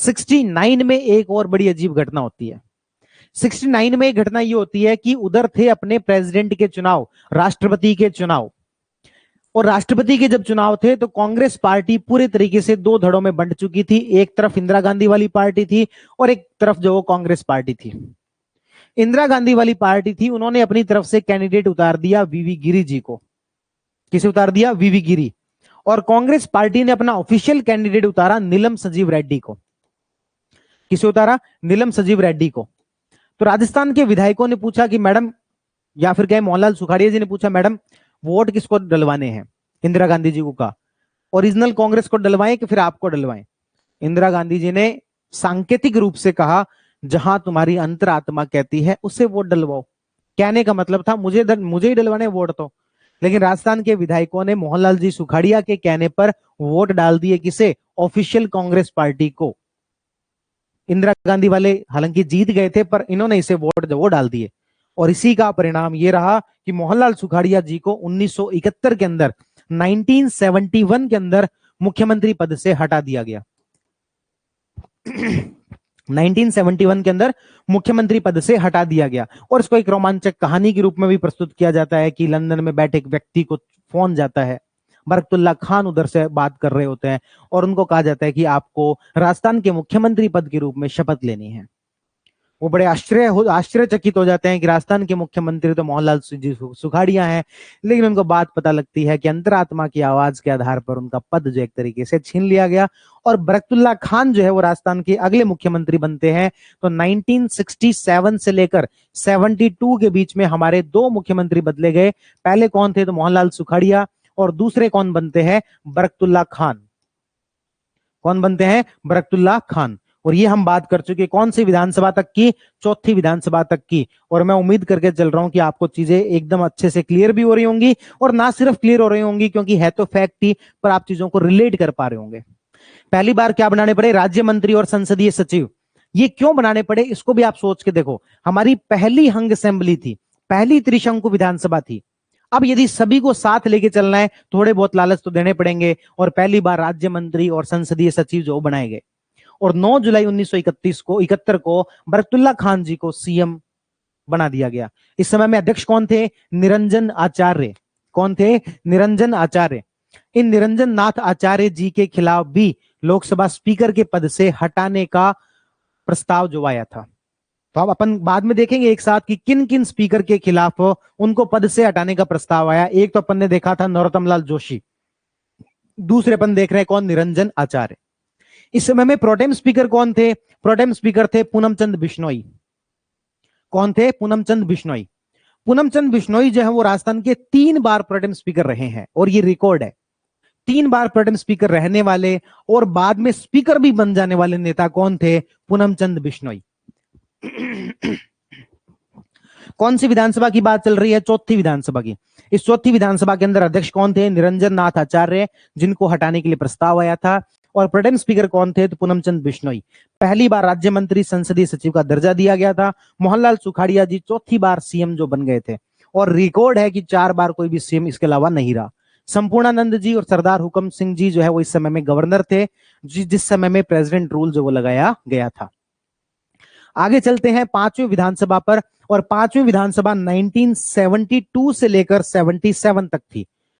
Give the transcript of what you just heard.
69 में एक और बड़ी अजीब घटना होती है। 69 में एक घटना ये होती है कि उधर थे अपने प्रेसिडेंट के चुनाव, राष्ट्रपति के चुनाव, और राष्ट्रपति के जब चुनाव थे तो कांग्रेस पार्टी पूरे तरीके से दो धड़ों में बंट चुकी थी। एक तरफ इंदिरा गांधी वाली पार्टी थी और एक तरफ जो वो कांग्रेस पार्टी थी। इंदिरा गांधी वाली पार्टी थी, उन्होंने अपनी तरफ से कैंडिडेट उतार दिया वीवी गिरी जी को। किसे उतार दिया? वीवी गिरी। और कांग्रेस पार्टी ने अपना ऑफिशियल कैंडिडेट उतारा नीलम संजीव रेड्डी को। किसे उतारा? नीलम संजीव रेड्डी को। तो राजस्थान के विधायकों ने पूछा कि मैडम, या फिर क्या मोहनलाल सुखाड़िया जी ने पूछा, मैडम वोट किसको डलवाने हैं? इंदिरा गांधी जी को कहा ओरिजिनल कांग्रेस को डलवाएं कि फिर आपको डलवाएं? इंदिरा गांधी जी ने सांकेतिक रूप से कहा, जहां तुम्हारी अंतरात्मा कहती है उससे वोट डलवाओ। कहने का मतलब था मुझे ही डलवाने वोट तो। लेकिन राजस्थान के विधायकों ने मोहनलाल जी सुखाड़िया के कहने पर वोट डाल दिए। किसे? ऑफिशियल कांग्रेस पार्टी को। इंदिरा गांधी वाले हालांकि जीत गए थे, पर इन्होंने इसे वोट वो डाल दिए। और इसी का परिणाम ये रहा कि मोहनलाल सुखाड़िया जी को 1971 के अंदर, 1971 के अंदर मुख्यमंत्री पद से हटा दिया गया। 1971 के अंदर मुख्यमंत्री पद से हटा दिया गया। और इसको एक रोमांचक कहानी के रूप में भी प्रस्तुत किया जाता है कि लंदन में बैठे एक व्यक्ति को फोन जाता है, बरकतुल्ला खान उधर से बात कर रहे होते हैं, और उनको कहा जाता है कि आपको राजस्थान के मुख्यमंत्री पद के रूप में शपथ लेनी है। वो बड़े आश्चर्यचकित हो जाते हैं कि राजस्थान के मुख्यमंत्री तो मोहनलाल सुखाड़िया हैं, लेकिन उनको बात पता लगती है कि अंतरात्मा की आवाज के आधार पर उनका पद जो एक तरीके से छीन लिया गया। और बरकतुल्ला खान जो है वो राजस्थान के अगले मुख्यमंत्री बनते हैं। तो 1967 से लेकर 72 के बीच में हमारे दो मुख्यमंत्री बदले गए। पहले कौन थे? तो मोहनलाल सुखाड़िया, और दूसरे कौन बनते हैं? बरकतुल्ला खान। कौन बनते हैं? बरकतुल्ला खान। और ये हम बात कर चुके कौन सी विधानसभा तक की? चौथी विधानसभा तक की। और मैं उम्मीद करके चल रहा हूं कि आपको चीजें एकदम अच्छे से क्लियर भी हो रही होंगी, और ना सिर्फ क्लियर हो रही होंगी क्योंकि है तो फैक्ट ही, पर आप चीजों को रिलेट कर पा रहे होंगे। पहली बार क्या बनाने पड़े? राज्य मंत्री और संसदीय सचिव। ये क्यों बनाने पड़े इसको भी आप सोच के देखो। हमारी पहली हंग असेंबली थी, पहली त्रिशंकु विधानसभा थी। अब यदि सभी को साथ लेके चलना है, थोड़े बहुत लालच तो देने पड़ेंगे, और पहली बार राज्य मंत्री और संसदीय सचिव जो बनाए गए। और 9 जुलाई 1971 को बरकतुल्ला खान जी को सीएम बना दिया गया। इस समय में अध्यक्ष कौन थे? निरंजन आचार्य। कौन थे? निरंजन आचार्य। इन निरंजन नाथ आचार्य जी के खिलाफ भी लोकसभा स्पीकर के पद से हटाने का प्रस्ताव जो आया था। तो अब अपन बाद में देखेंगे एक साथ कि किन किन स्पीकर के खिलाफ उनको पद से हटाने का प्रस्ताव आया। एक तो अपन ने देखा था नरोत्तम लाल जोशी, दूसरे अपन देख रहे हैं कौन? निरंजन आचार्य। इस समय में प्रोटेम स्पीकर कौन थे? प्रोटेम स्पीकर थे पूनम चंद बिश्नोई। कौन थे? पूनम चंद बिश्नोई। पूनम चंद बिश्नोई जो है वो राजस्थान के 3 बार प्रोटेम स्पीकर रहे हैं, और ये रिकॉर्ड है। 3 बार प्रोटेम स्पीकर रहने वाले और बाद में स्पीकर भी बन जाने वाले नेता कौन थे? पूनम चंद बिश्नोई। कौन सी विधानसभा की बात चल रही है? चौथी विधानसभा की। इस चौथी विधानसभा के अंदर अध्यक्ष कौन थे? निरंजन नाथ आचार्य, जिनको हटाने के लिए प्रस्ताव आया था। और प्रोटेम स्पीकर कौन थे? तो पूनम चंद बिश्नोई। पहली बार राज्य मंत्री संसदीय सचिव का दर्जा दिया गया था। मोहनलाल सुखाड़िया जी चौथी बार सीएम जो बन गए थे, और रिकॉर्ड है कि 4 बार कोई भी सीएम इसके अलावा नहीं रहा। संपूर्णानंद जी और सरदार हुकम सिंह जी जो है वो इस समय में गवर्नर थे, जिस समय में प्रेसिडेंट रूल जो वो लगाया गया था। आगे चलते हैं 5वीं विधानसभा पर। और 5वीं विधानसभा 1972 से लेकर 77 तक थी।